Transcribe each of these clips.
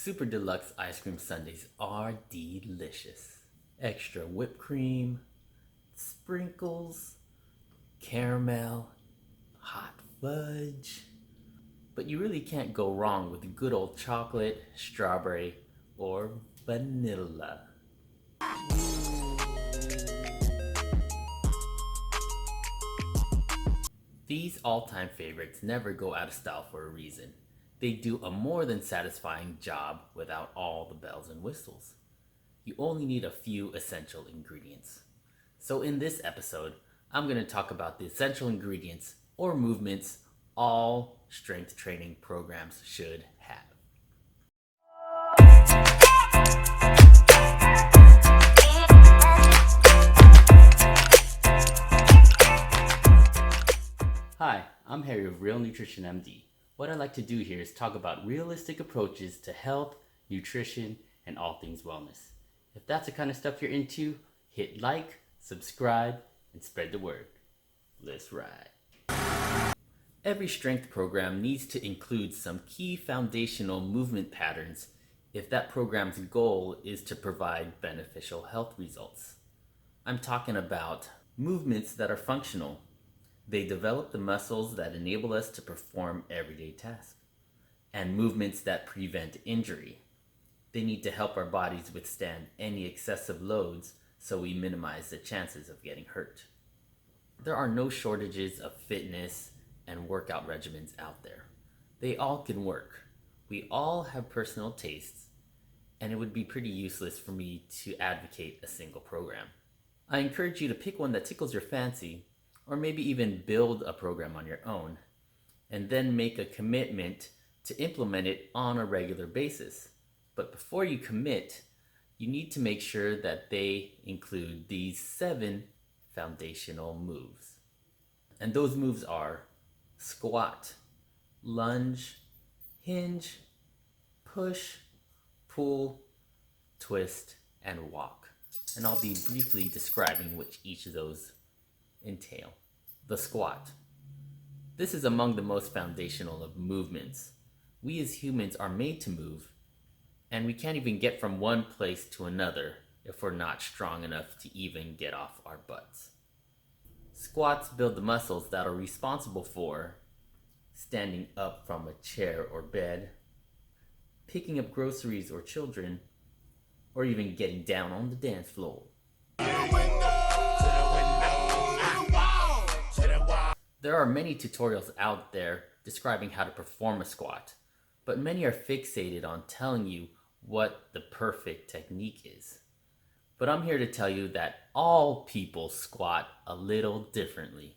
Super deluxe ice cream sundaes are delicious. Extra whipped cream, sprinkles, caramel, hot fudge. But you really can't go wrong with good old chocolate, strawberry, or vanilla. These all-time favorites never go out of style for a reason. They do a more than satisfying job without all the bells and whistles. You only need a few essential ingredients. So in this episode, I'm going to talk about the essential ingredients or movements all strength training programs should have. Hi, I'm Harry of RealNutritionMD. What I like to do here is talk about realistic approaches to health, nutrition, and all things wellness. If that's the kind of stuff you're into, hit like, subscribe, and spread the word. Let's ride. Every strength program needs to include some key foundational movement patterns if that program's goal is to provide beneficial health results. I'm talking about movements that are functional. They develop the muscles that enable us to perform everyday tasks, and movements that prevent injury. They need to help our bodies withstand any excessive loads so we minimize the chances of getting hurt. There are no shortages of fitness and workout regimens out there. They all can work. We all have personal tastes, and it would be pretty useless for me to advocate a single program. I encourage you to pick one that tickles your fancy, or maybe even build a program on your own, and then make a commitment to implement it on a regular basis. But before you commit, you need to make sure that they include these 7 foundational moves. And those moves are squat, lunge, hinge, push, pull, twist, and walk. And I'll be briefly describing which each of those entail. The squat. This is among the most foundational of movements. We as humans are made to move, and we can't even get from one place to another if we're not strong enough to even get off our butts. Squats build the muscles that are responsible for standing up from a chair or bed, picking up groceries or children, or even getting down on the dance floor. There are many tutorials out there describing how to perform a squat, but many are fixated on telling you what the perfect technique is. But I'm here to tell you that all people squat a little differently.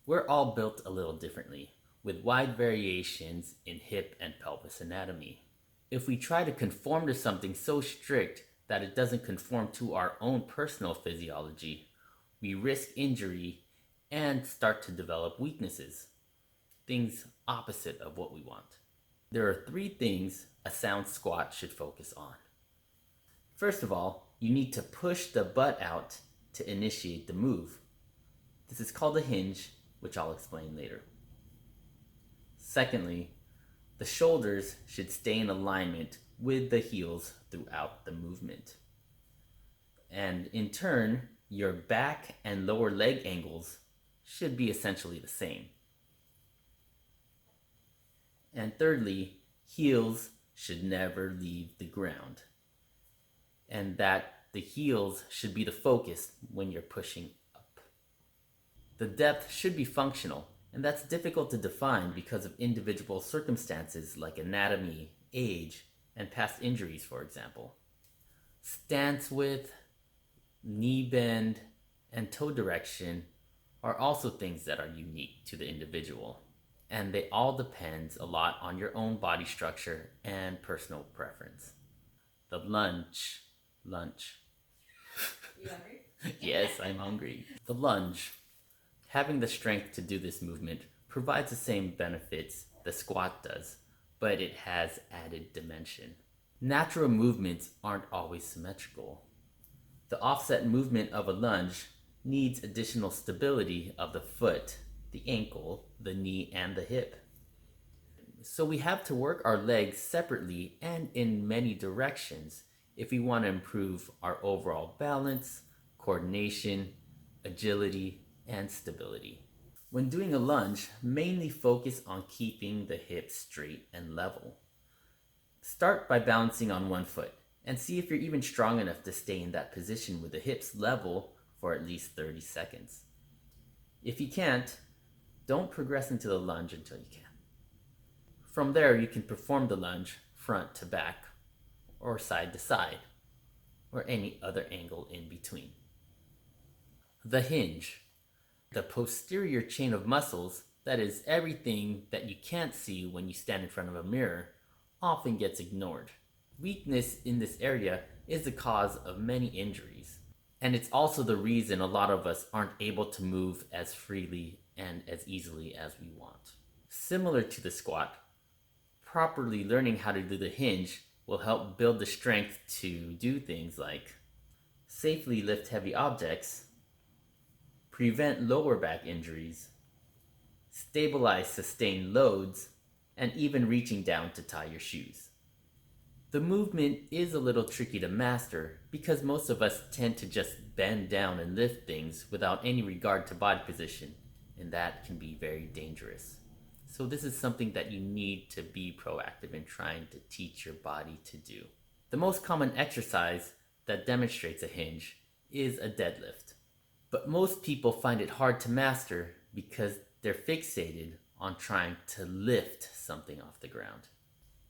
We're all built a little differently, with wide variations in hip and pelvis anatomy. If we try to conform to something so strict that it doesn't conform to our own personal physiology, we risk injury and start to develop weaknesses, things opposite of what we want. There are 3 things a sound squat should focus on. First of all, you need to push the butt out to initiate the move. This is called a hinge, which I'll explain later. Secondly, the shoulders should stay in alignment with the heels throughout the movement. And in turn, your back and lower leg angles should be essentially the same. And thirdly, heels should never leave the ground, and that the heels should be the focus when you're pushing up. The depth should be functional, and that's difficult to define because of individual circumstances like anatomy, age, and past injuries, for example. Stance width, knee bend, and toe direction are also things that are unique to the individual, and they all depend a lot on your own body structure and personal preference. The lunge. You hungry? Yes, I'm hungry. The lunge. Having the strength to do this movement provides the same benefits the squat does, but it has added dimension. Natural movements aren't always symmetrical. The offset movement of a lunge needs additional stability of the foot, the ankle, the knee, and the hip. So we have to work our legs separately and in many directions if we want to improve our overall balance, coordination, agility, and stability. When doing a lunge, mainly focus on keeping the hips straight and level. Start by balancing on one foot and see if you're even strong enough to stay in that position with the hips level for at least 30 seconds. If you can't, don't progress into the lunge until you can. From there, you can perform the lunge front to back, or side to side, or any other angle in between. The hinge. The posterior chain of muscles, that is everything that you can't see when you stand in front of a mirror, often gets ignored. Weakness in this area is the cause of many injuries, and it's also the reason a lot of us aren't able to move as freely and as easily as we want. Similar to the squat, properly learning how to do the hinge will help build the strength to do things like safely lift heavy objects, prevent lower back injuries, stabilize sustained loads, and even reaching down to tie your shoes. The movement is a little tricky to master because most of us tend to just bend down and lift things without any regard to body position, and that can be very dangerous. So this is something that you need to be proactive in trying to teach your body to do. The most common exercise that demonstrates a hinge is a deadlift. But most people find it hard to master because they're fixated on trying to lift something off the ground.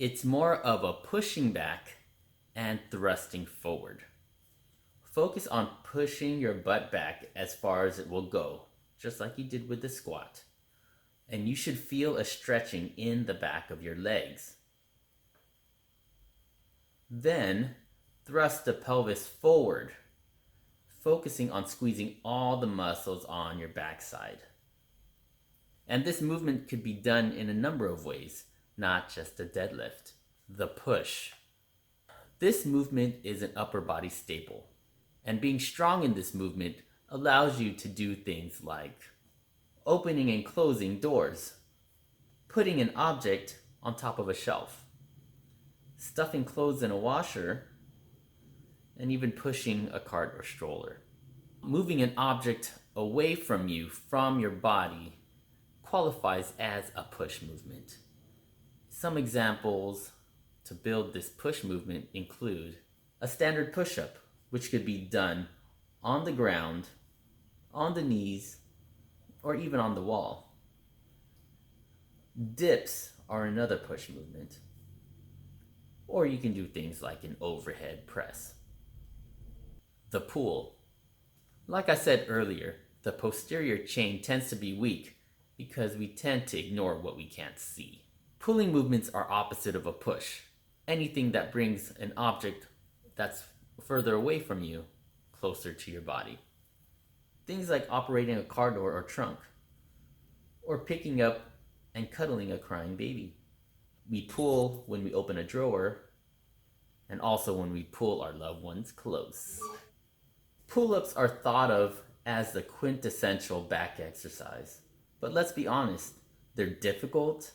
It's more of a pushing back and thrusting forward. Focus on pushing your butt back as far as it will go, just like you did with the squat. And you should feel a stretching in the back of your legs. Then, thrust the pelvis forward, focusing on squeezing all the muscles on your backside. And this movement could be done in a number of ways, not just a deadlift. The push. This movement is an upper body staple, and being strong in this movement allows you to do things like opening and closing doors, putting an object on top of a shelf, stuffing clothes in a washer, and even pushing a cart or stroller. Moving an object away from you, from your body, qualifies as a push movement. Some examples to build this push movement include a standard push-up, which could be done on the ground, on the knees, or even on the wall. Dips are another push movement. Or you can do things like an overhead press. The pull. Like I said earlier, the posterior chain tends to be weak because we tend to ignore what we can't see. Pulling movements are opposite of a push. Anything that brings an object that's further away from you closer to your body. Things like operating a car door or trunk, or picking up and cuddling a crying baby. We pull when we open a drawer, and also when we pull our loved ones close. Pull-ups are thought of as the quintessential back exercise, but let's be honest, they're difficult,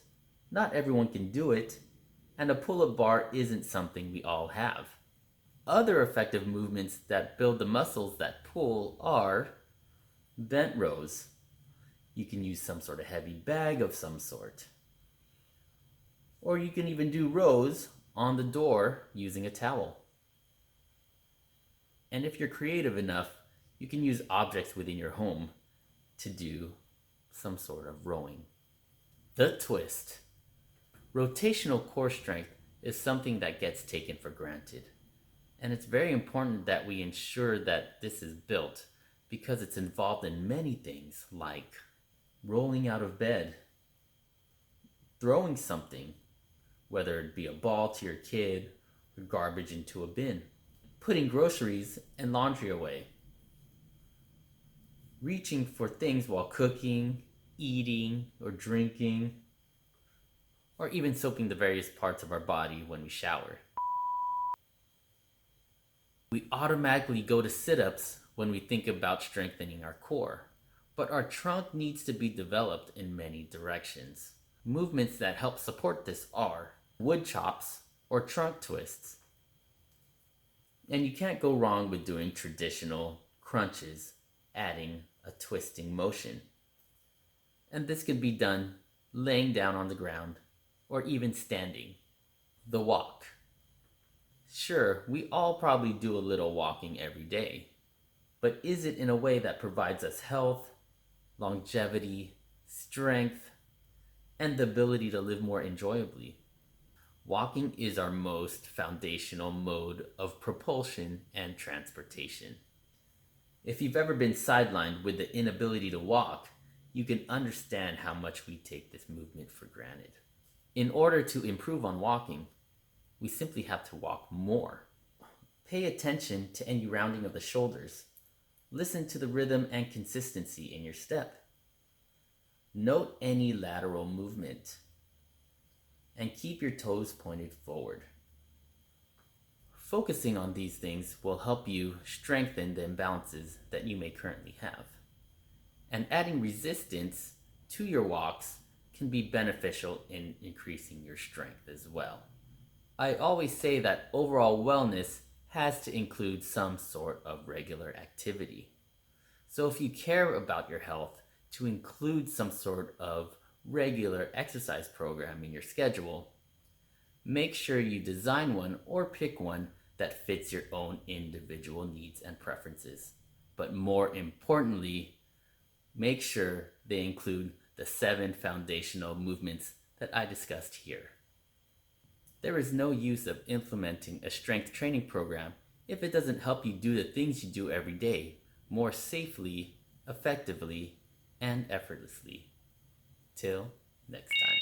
not everyone can do it, and a pull-up bar isn't something we all have. Other effective movements that build the muscles that pull are bent rows. You can use some sort of heavy bag of some sort. Or you can even do rows on the door using a towel. And if you're creative enough, you can use objects within your home to do some sort of rowing. The twist. Rotational core strength is something that gets taken for granted. And it's very important that we ensure that this is built because it's involved in many things like rolling out of bed, throwing something, whether it be a ball to your kid or garbage into a bin, putting groceries and laundry away, reaching for things while cooking, eating, or drinking, or even soaping the various parts of our body when we shower. We automatically go to sit-ups when we think about strengthening our core, but our trunk needs to be developed in many directions. Movements that help support this are wood chops or trunk twists. And you can't go wrong with doing traditional crunches, adding a twisting motion. And this can be done laying down on the ground or even standing. The walk. Sure, we all probably do a little walking every day, but is it in a way that provides us health, longevity, strength, and the ability to live more enjoyably? Walking is our most foundational mode of propulsion and transportation. If you've ever been sidelined with the inability to walk, you can understand how much we take this movement for granted. In order to improve on walking, we simply have to walk more. Pay attention to any rounding of the shoulders. Listen to the rhythm and consistency in your step. Note any lateral movement. And keep your toes pointed forward. Focusing on these things will help you strengthen the imbalances that you may currently have. And adding resistance to your walks can be beneficial in increasing your strength as well. I always say that overall wellness has to include some sort of regular activity. So if you care about your health, to include some sort of regular exercise program in your schedule, make sure you design one or pick one that fits your own individual needs and preferences. But more importantly, make sure they include the 7 foundational movements that I discussed here. There is no use of implementing a strength training program if it doesn't help you do the things you do every day more safely, effectively, and effortlessly. Till next time.